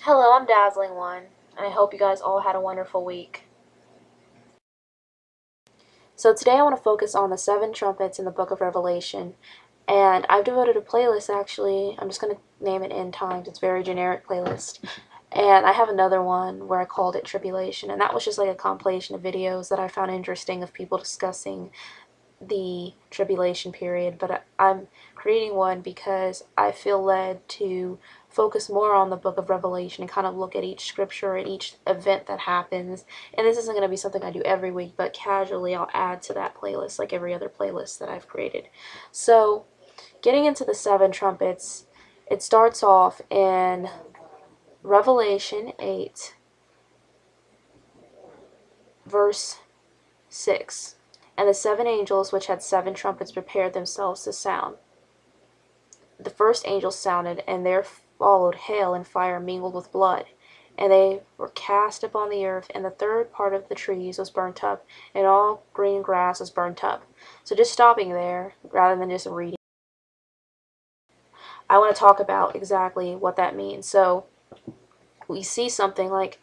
Hello, I'm Dazzling One, and I hope you guys all had a wonderful week. So today I want to focus on the 7 trumpets in the book of Revelation, and I've devoted a playlist actually. I'm just going to name it End Times. It's a very generic playlist. And I have another one where I called it Tribulation, and that was just like a compilation of videos that I found interesting of people discussing the tribulation period, but I'm creating one because I feel led to focus more on the book of Revelation and kind of look at each scripture and each event that happens. And this isn't going to be something I do every week, but casually I'll add to that playlist like every other playlist that I've created. So, getting into the 7 trumpets, it starts off in Revelation 8, verse 6. And the 7 angels which had 7 trumpets prepared themselves to sound. The first angel sounded, and there followed hail and fire mingled with blood, and they were cast upon the earth, and the third part of the trees was burnt up, and all green grass was burnt up. So just stopping there, rather than just reading, I want to talk about exactly what that means. So we see something like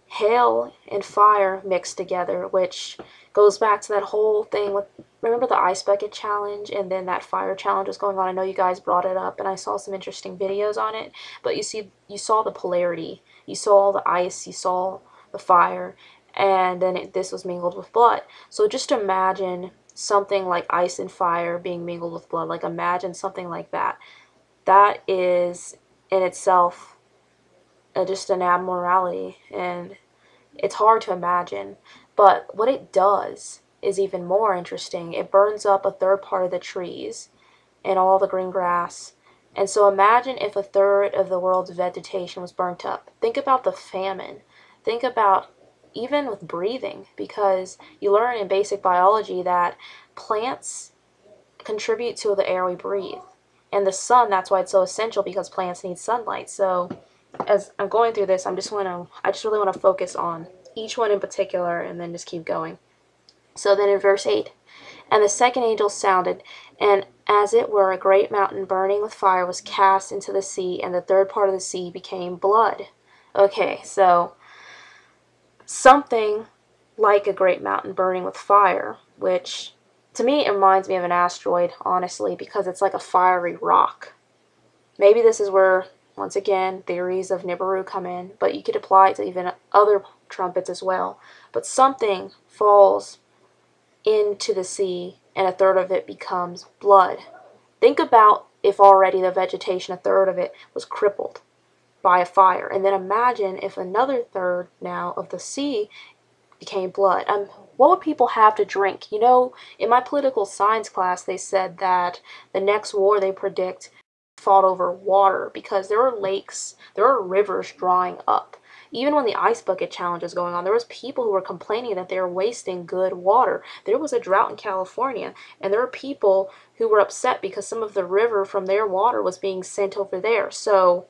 hail and fire mixed together, which goes back to that whole thing with, remember the ice bucket challenge and then that fire challenge was going on. I know you guys brought it up and I saw some interesting videos on it, but you saw the polarity. You saw the ice, you saw the fire, and then this was mingled with blood. So just imagine something like ice and fire being mingled with blood. Like imagine something like that. That is in itself just an abnormality, and it's hard to imagine. But what it does is even more interesting. It burns up a third part of the trees and all the green grass. And so imagine if a third of the world's vegetation was burnt up. Think about the famine. Think about even with breathing, because you learn in basic biology that plants contribute to the air we breathe. And the sun, that's why it's so essential, because plants need sunlight. So as I'm going through this, I just really want to focus on each one in particular and then just keep going. So then in verse 8, and the second angel sounded, and as it were a great mountain burning with fire was cast into the sea, and the third part of the sea became blood. Okay, so something like a great mountain burning with fire, which to me it reminds me of an asteroid, honestly, because it's like a fiery rock. Maybe this is where, once again, theories of Nibiru come in, but you could apply it to even other trumpets as well. But something falls into the sea, and a third of it becomes blood. Think about if already the vegetation, a third of it, was crippled by a fire. And then imagine if another third now of the sea became blood. What would people have to drink? You know, in my political science class, they said that the next war they predict fought over water, because there are lakes, there are rivers drying up. Even when the ice bucket challenge was going on, there was people who were complaining that they were wasting good water. There was a drought in California, and there were people who were upset because some of the river from their water was being sent over there. So,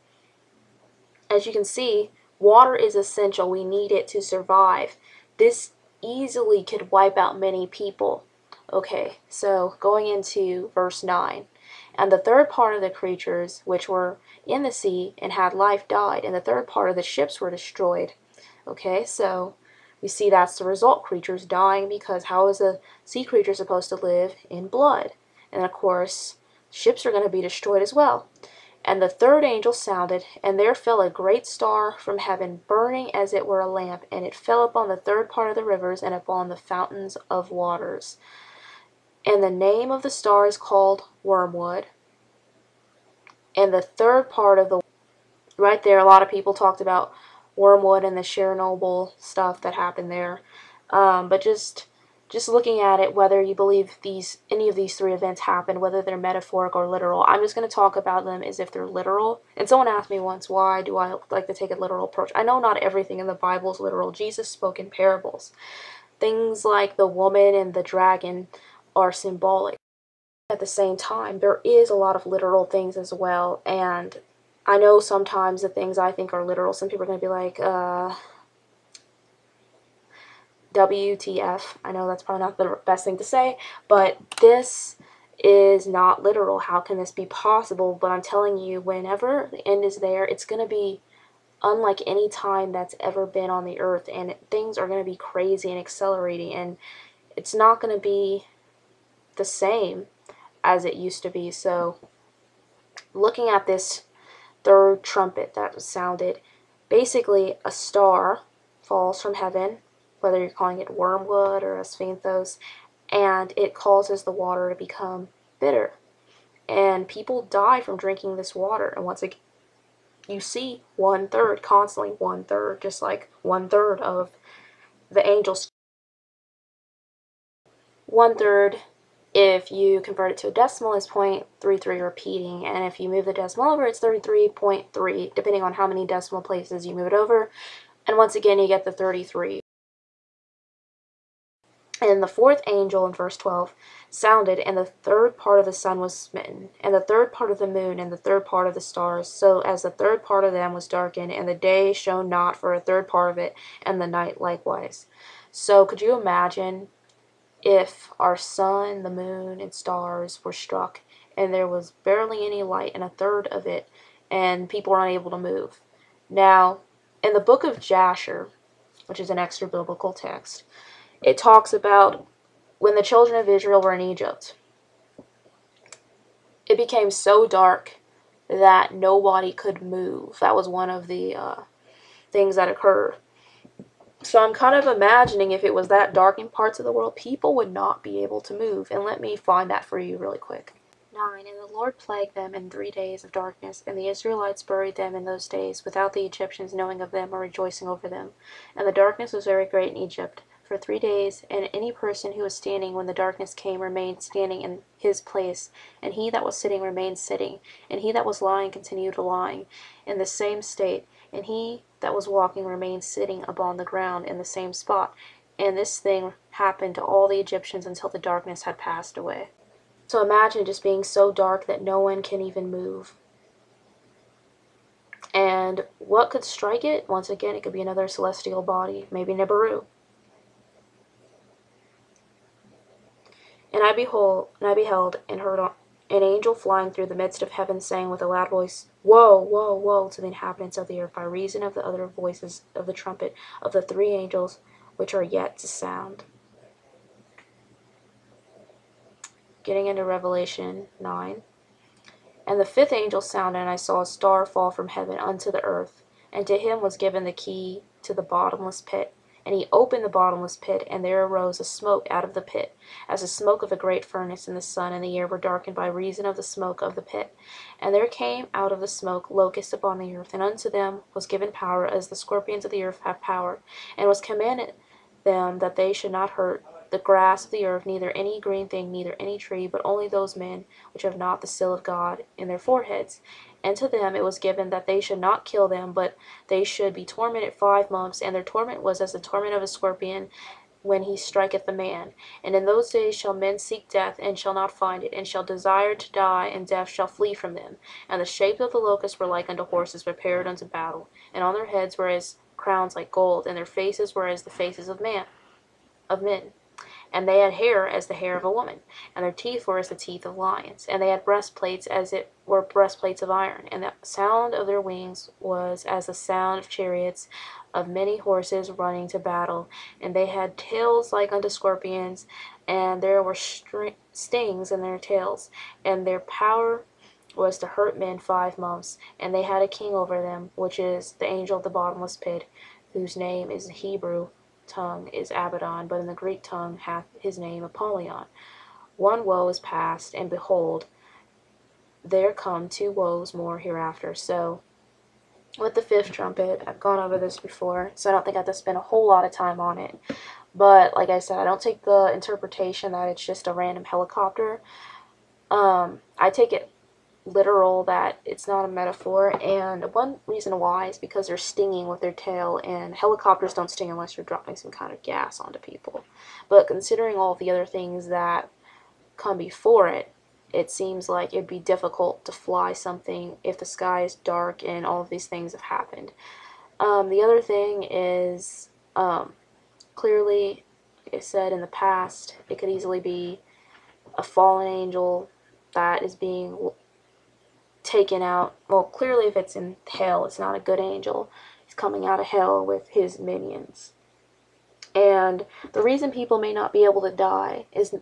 as you can see, water is essential. We need it to survive. This easily could wipe out many people. Okay, so going into verse 9. And the third part of the creatures which were in the sea and had life died, and the third part of the ships were destroyed. Okay, so we see that's the result, creatures dying, because how is a sea creature supposed to live in blood? And of course, ships are going to be destroyed as well. And the third angel sounded, and there fell a great star from heaven, burning as it were a lamp, and it fell upon the third part of the rivers and upon the fountains of waters. And the name of the star is called Wormwood. And the third part of the, right there, a lot of people talked about Wormwood and the Chernobyl stuff that happened there. But just looking at it, whether you believe any of these 3 events happened, whether they're metaphoric or literal, I'm just going to talk about them as if they're literal. And someone asked me once, why do I like to take a literal approach? I know not everything in the Bible is literal. Jesus spoke in parables. Things like the woman and the dragon are symbolic. At the same time, there is a lot of literal things as well, and I know sometimes the things I think are literal, some people are going to be like, WTF. I know that's probably not the best thing to say, but this is not literal. How can this be possible? But I'm telling you, whenever the end is there, it's going to be unlike any time that's ever been on the earth, and things are going to be crazy and accelerating, and it's not going to be the same as it used to be. So looking at this third trumpet that was sounded, basically a star falls from heaven, whether you're calling it wormwood or asphinthos, and it causes the water to become bitter. And people die from drinking this water. And once again, you see 1/3, constantly 1/3, just like 1/3 of the angels. 1/3, if you convert it to a decimal, is 0.33 repeating, and if you move the decimal over, it's 33.3, depending on how many decimal places you move it over. And once again, you get the 33. And the fourth angel in verse 12 sounded, and the third part of the sun was smitten, and the third part of the moon, and the third part of the stars, so as the third part of them was darkened, and the day shone not for a third part of it, and the night likewise. So could you imagine if our sun, the moon, and stars were struck, and there was barely any light in a third of it, and people were unable to move? Now, in the book of Jasher, which is an extra biblical text, it talks about when the children of Israel were in Egypt. It became so dark that nobody could move. That was one of the things that occurred. So I'm kind of imagining if it was that dark in parts of the world, people would not be able to move. And let me find that for you really quick. 9. And the Lord plagued them in 3 days of darkness, and the Israelites buried them in those days, without the Egyptians knowing of them or rejoicing over them. And the darkness was very great in Egypt for 3 days, and any person who was standing when the darkness came remained standing in his place, and he that was sitting remained sitting, and he that was lying continued lying in the same state, and he that was walking remained sitting upon the ground in the same spot. And this thing happened to all the Egyptians until the darkness had passed away. So imagine just being so dark that no one can even move. And what could strike it? Once again, it could be another celestial body, maybe Nibiru. And I beheld and heard an angel flying through the midst of heaven, saying with a loud voice, Woe, woe, woe to the inhabitants of the earth, by reason of the other voices of the trumpet of the 3 angels which are yet to sound. Getting into Revelation 9. And the 5th angel sounded, and I saw a star fall from heaven unto the earth, and to him was given the key to the bottomless pit. And he opened the bottomless pit, and there arose a smoke out of the pit, as the smoke of a great furnace, and the sun and the air were darkened by reason of the smoke of the pit. And there came out of the smoke locusts upon the earth, and unto them was given power, as the scorpions of the earth have power, and was commanded them that they should not hurt the grass of the earth, neither any green thing, neither any tree, but only those men which have not the seal of God in their foreheads. And to them it was given that they should not kill them, but they should be tormented 5 months, and their torment was as the torment of a scorpion when he striketh a man. And in those days shall men seek death, and shall not find it, and shall desire to die, and death shall flee from them. And the shape of the locusts were like unto horses prepared unto battle, and on their heads were as crowns like gold, and their faces were as the faces of men. And they had hair as the hair of a woman, and their teeth were as the teeth of lions, and they had breastplates as it were breastplates of iron, and the sound of their wings was as the sound of chariots of many horses running to battle, and they had tails like unto scorpions, and there were stings in their tails, and their power was to hurt men 5 months, and they had a king over them, which is the angel of the bottomless pit, whose name is Hebrew tongue is Abaddon, but in the Greek tongue hath his name Apollyon. 1 woe is past, and behold, there come 2 woes more hereafter. So, with the 5th trumpet, I've gone over this before, so I don't think I have to spend a whole lot of time on it. But, like I said, I don't take the interpretation that it's just a random helicopter. I take it literal, that it's not a metaphor, and one reason why is because they're stinging with their tail, and helicopters don't sting unless you're dropping some kind of gas onto people. But considering all the other things that come before it, it seems like it'd be difficult to fly something if the sky is dark and all of these things have happened. The other thing is, clearly, like I said, in the past, it could easily be a fallen angel that is being taken out. Well, clearly if it's in hell, it's not a good angel. He's coming out of hell with his minions. And the reason people may not be able to die is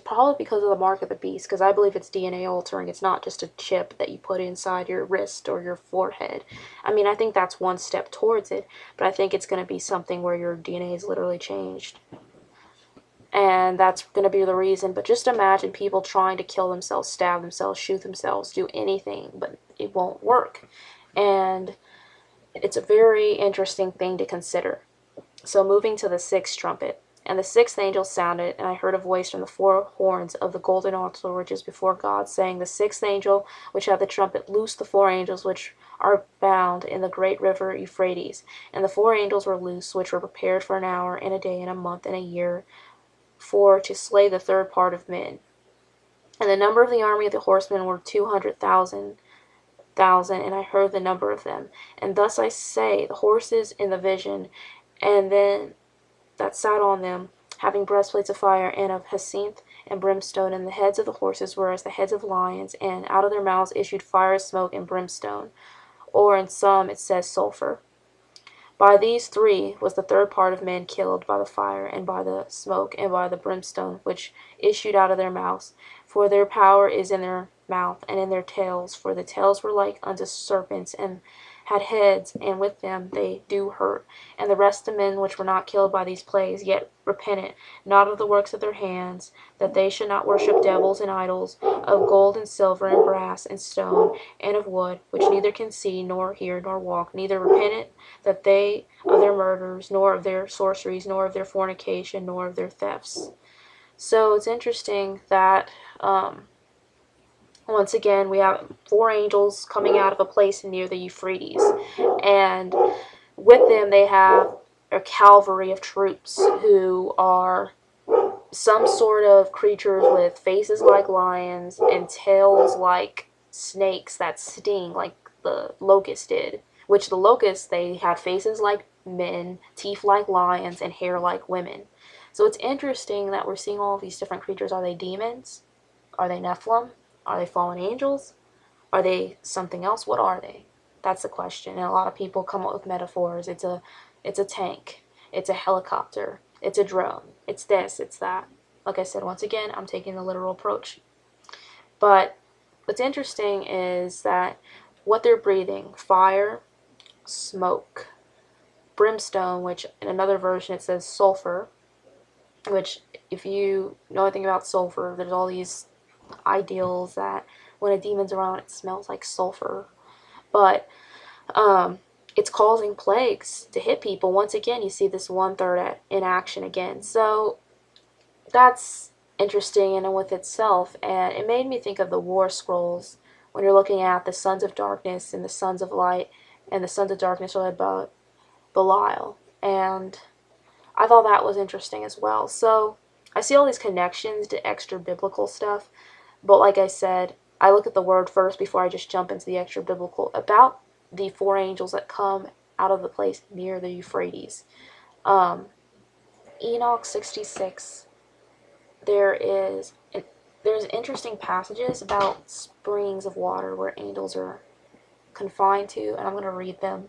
probably because of the mark of the beast, because I believe it's DNA altering. It's not just a chip that you put inside your wrist or your forehead. I mean, I think that's one step towards it, but I think it's going to be something where your DNA is literally changed. And that's going to be the reason. But just imagine people trying to kill themselves, stab themselves, shoot themselves, do anything, but it won't work. And it's a very interesting thing to consider. So moving to the sixth trumpet. And the sixth angel sounded, and I heard a voice from the four horns of the golden altar which is before God, saying, The sixth angel which had the trumpet loosed the four angels which are bound in the great river Euphrates. And the four angels were loosed, which were prepared for an hour, and a day, and a month, and a year, for to slay the third part of men. And the number of the army of the horsemen were 200,000, and I heard the number of them. And thus I say, the horses in the vision, and then that sat on them, having breastplates of fire and of jacinth and brimstone, and the heads of the horses were as the heads of lions, and out of their mouths issued fire, smoke, and brimstone, or in some it says sulfur. By these three was the third part of men killed, by the fire, and by the smoke, and by the brimstone, which issued out of their mouths. For their power is in their mouth, and in their tails, for the tails were like unto serpents, and had heads, and with them they do hurt. And the rest of men which were not killed by these plagues, yet repented not of the works of their hands, that they should not worship devils and idols, of gold and silver and brass and stone, and of wood, which neither can see, nor hear, nor walk, neither repented that they of their murders, nor of their sorceries, nor of their fornication, nor of their thefts. So it's interesting that once again, we have four angels coming out of a place near the Euphrates, and with them they have a cavalry of troops who are some sort of creatures with faces like lions and tails like snakes that sting, like the locust did. Which the locusts, they had faces like men, teeth like lions, and hair like women. So it's interesting that we're seeing all these different creatures. Are they demons? Are they Nephilim? Are they fallen angels? Are they something else? What are they? That's the question. And a lot of people come up with metaphors. It's a tank. It's a helicopter. It's a drone. It's this. It's that. Like I said, once again, I'm taking the literal approach. But what's interesting is that what they're breathing: fire, smoke, brimstone, which in another version it says sulfur, which if you know anything about sulfur, there's all these ideals that when a demon's around it smells like sulfur. But it's causing plagues to hit people. Once again, you see this one-third in action again. So that's interesting in and with itself, and it made me think of the War Scrolls when you're looking at the sons of darkness and the sons of light, and the sons of darkness are led by Belial, and I thought that was interesting as well. So I see all these connections to extra biblical stuff, but like I said, I look at the word first before I just jump into the extra biblical about the four angels that come out of the place near the Euphrates. Enoch 66. There's interesting passages about springs of water where angels are confined to, and I'm going to read them.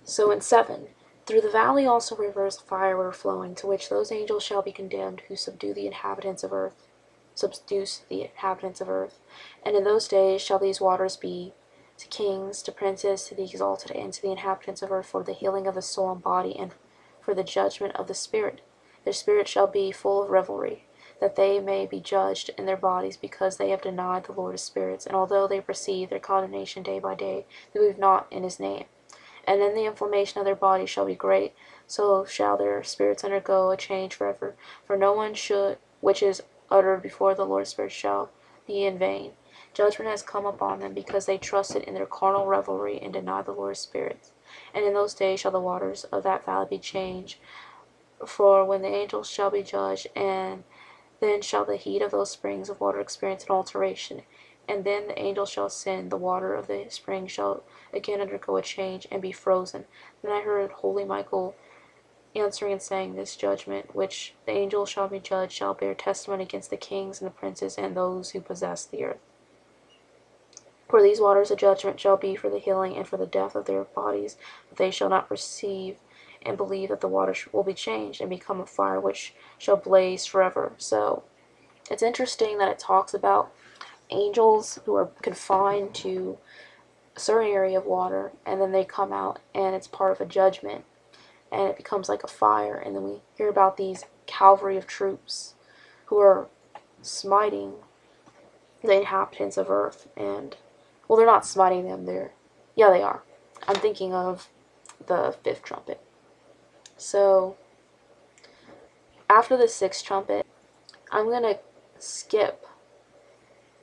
So in 7, through the valley also rivers of fire were flowing, to which those angels shall be condemned who subdue the inhabitants of earth. Subduce the inhabitants of earth. And in those days shall these waters be to kings, to princes, to the exalted, and to the inhabitants of earth, for the healing of the soul and body, and for the judgment of the spirit. Their spirit shall be full of revelry, that they may be judged in their bodies, because they have denied the Lord of spirits, and although they perceive their condemnation day by day, they believe not in his name. And then the inflammation of their bodies shall be great, so shall their spirits undergo a change forever. For no one should, which is uttered before the Lord's Spirit, shall be in vain. Judgment has come upon them, because they trusted in their carnal revelry and denied the Lord's Spirit. And in those days shall the waters of that valley be changed, for when the angels shall be judged, and then shall the heat of those springs of water experience an alteration. And then the angel shall ascend, the water of the spring shall again undergo a change, and be frozen. Then I heard holy Michael answering and saying, This judgment which the angel shall be judged shall bear testimony against the kings and the princes and those who possess the earth. For these waters of judgment shall be for the healing and for the death of their bodies, but they shall not perceive and believe that the waters will be changed and become a fire which shall blaze forever. So it's interesting that it talks about angels who are confined to a certain area of water, and then they come out and it's part of a judgment, and it becomes like a fire. And then we hear about these cavalry of troops who are smiting the inhabitants of earth. And, well, they're not smiting them, yeah, they are. I'm thinking of the fifth trumpet. So, after the sixth trumpet, I'm going to skip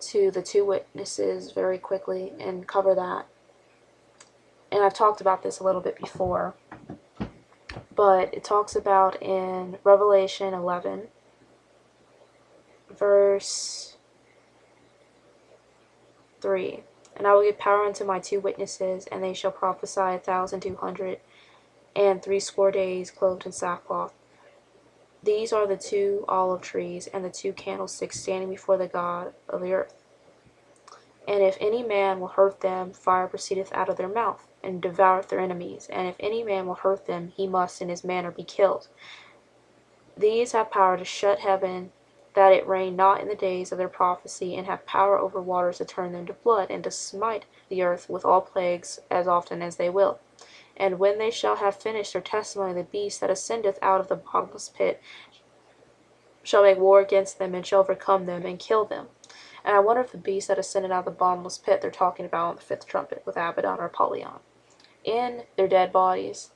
to the two witnesses very quickly and cover that. And I've talked about this a little bit before, but it talks about in Revelation 11, verse 3, and I will give power unto my two witnesses, and they shall prophesy 1,260 days, clothed in sackcloth. These are the two olive trees and the two candlesticks standing before the God of the earth. And if any man will hurt them, fire proceedeth out of their mouth, and devoureth their enemies. And if any man will hurt them, he must in his manner be killed. These have power to shut heaven, that it rain not in the days of their prophecy, and have power over waters to turn them to blood, and to smite the earth with all plagues as often as they will. And when they shall have finished their testimony, the beast that ascendeth out of the bottomless pit shall make war against them, and shall overcome them, and kill them. And I wonder if the beast that ascended out of the bottomless pit they're talking about on the fifth trumpet with Abaddon or Apollyon. And their dead bodies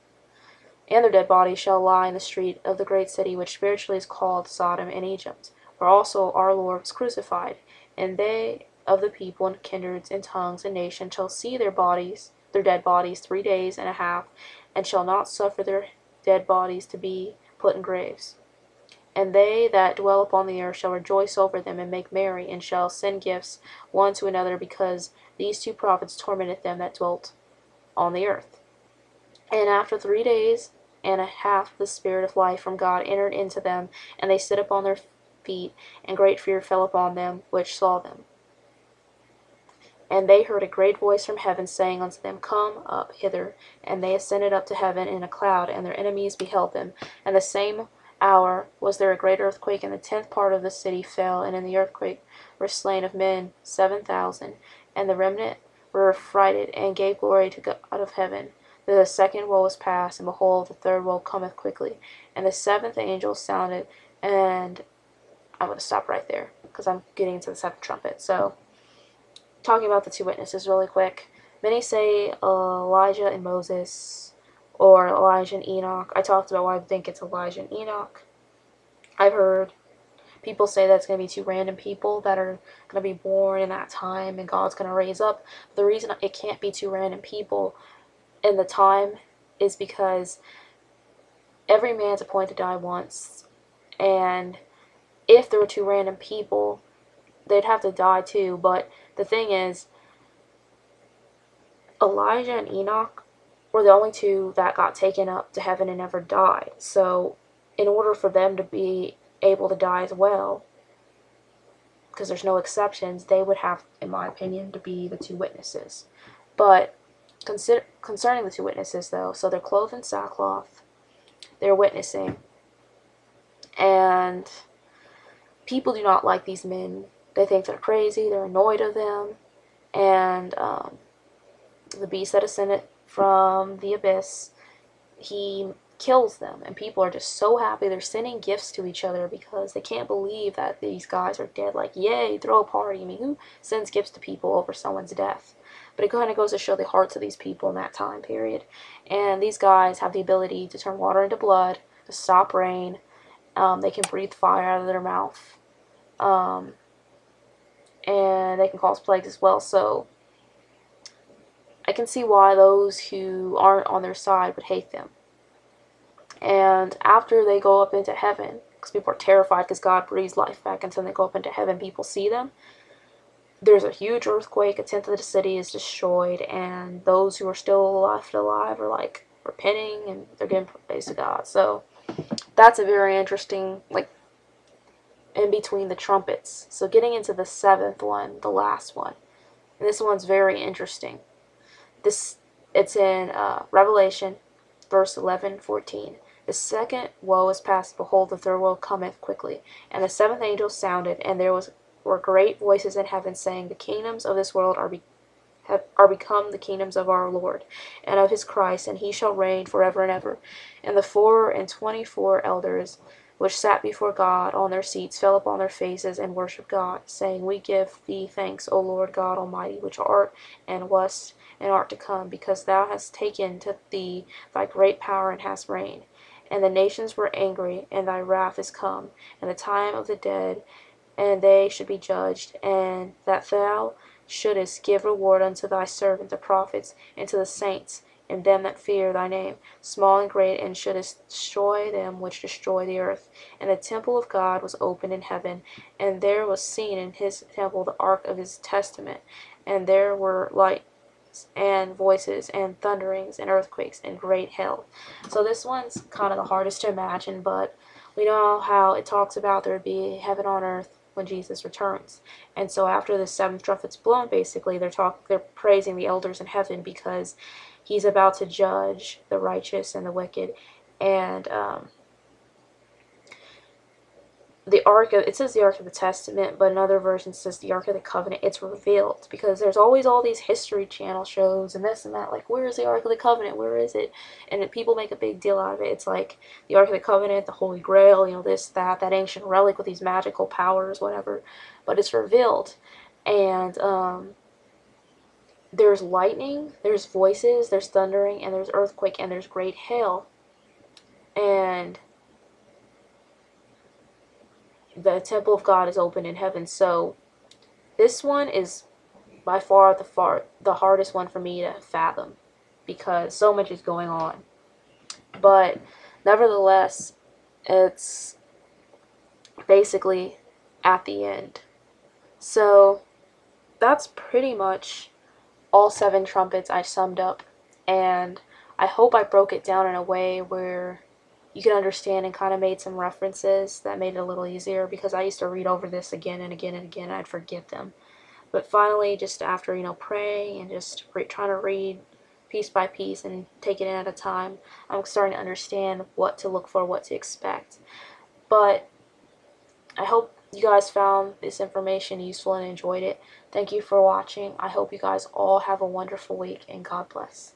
shall lie in the street of the great city, which spiritually is called Sodom and Egypt, where also our Lord was crucified. And they of the people and kindreds and tongues and nations shall see their dead bodies 3 days and a half, and shall not suffer their dead bodies to be put in graves. And they that dwell upon the earth shall rejoice over them, and make merry, and shall send gifts one to another, because these two prophets tormented them that dwelt on the earth. And after 3 days and a half the Spirit of life from God entered into them, and they stood upon their feet, and great fear fell upon them which saw them. And they heard a great voice from heaven, saying unto them, Come up hither. And they ascended up to heaven in a cloud, and their enemies beheld them. And the same hour was there a great earthquake, and the 10th part of the city fell, and in the earthquake were slain of men 7,000. And the remnant were affrighted, and gave glory to God of heaven. The second woe was past, and behold, the third woe cometh quickly. And the seventh angel sounded, and I'm going to stop right there, because I'm getting to the seventh trumpet. So, talking about the two witnesses really quick. Many say Elijah and Moses, or Elijah and Enoch. I talked about why I think it's Elijah and Enoch. I've heard people say that it's going to be two random people that are going to be born in that time, and God's going to raise up. The reason it can't be two random people in the time is because every man's appointed to die once, and if there were two random people, they'd have to die too. But the thing is, Elijah and Enoch were the only two that got taken up to heaven and never died. So in order for them to be able to die as well, because there's no exceptions, they would have, in my opinion, to be the two witnesses. But concerning the two witnesses, though, so they're clothed in sackcloth, they're witnessing, and people do not like these men. They think they're crazy, they're annoyed of them, and the beast that ascended from the abyss, he kills them, and people are just so happy. They're sending gifts to each other because they can't believe that these guys are dead. Like, yay, throw a party. I mean, who sends gifts to people over someone's death? But it kind of goes to show the hearts of these people in that time period. And these guys have the ability to turn water into blood, to stop rain. They can breathe fire out of their mouth. And they can cause plagues as well. So I can see why those who aren't on their side would hate them. And after they go up into heaven, because people are terrified because God breathes life back into them, they go up into heaven, people see them. There's a huge earthquake, a tenth of the city is destroyed, and those who are still left alive are like repenting, and they're giving praise to God. So that's a very interesting, like, in between the trumpets. So getting into the seventh one, the last one, And this one's very interesting. It's in Revelation, verse 11:14. The second woe is past, behold, the third woe cometh quickly. And the seventh angel sounded, and were great voices in heaven, saying, the kingdoms of this world are become the kingdoms of our Lord, and of his Christ, and he shall reign forever and ever. And the 24 elders which sat before God on their seats fell upon their faces and worshipped God, saying, we give thee thanks, O Lord God Almighty, which art and wast and art to come, because thou hast taken to thee thy great power and hast reigned. And the nations were angry, and thy wrath is come, and the time of the dead, and they should be judged, and that thou shouldest give reward unto thy servants the prophets, and to the saints, and them that fear thy name, small and great, and shouldest destroy them which destroy the earth. And the temple of God was opened in heaven, and there was seen in his temple the ark of his testament, and there were lights and voices and thunderings and earthquakes and great hail. So this one's kind of the hardest to imagine, but we know how it talks about there would be heaven on earth when Jesus returns. And so after the seventh trumpet's blown, basically they're praising the elders in heaven because he's about to judge the righteous and the wicked. And it says the Ark of the Testament, but another version says the Ark of the Covenant. It's revealed because there's always all these History Channel shows and this and that, like, where is the Ark of the Covenant? Where is it? And people make a big deal out of it. It's like the Ark of the Covenant, the Holy Grail, this, that ancient relic with these magical powers, whatever. But it's revealed. And there's lightning, there's voices, there's thundering, and there's earthquake, and there's great hail. And the temple of God is open in heaven. So this one is by far the hardest one for me to fathom because so much is going on. But nevertheless, it's basically at the end. So that's pretty much all 7 trumpets I summed up, and I hope I broke it down in a way where you can understand and kind of made some references that made it a little easier, because I used to read over this again and again and again and I'd forget them. But finally, just after praying and just trying to read piece by piece and take it in at a time, I'm starting to understand what to look for, what to expect. But I hope you guys found this information useful and enjoyed it. Thank you for watching. I hope you guys all have a wonderful week, and God bless.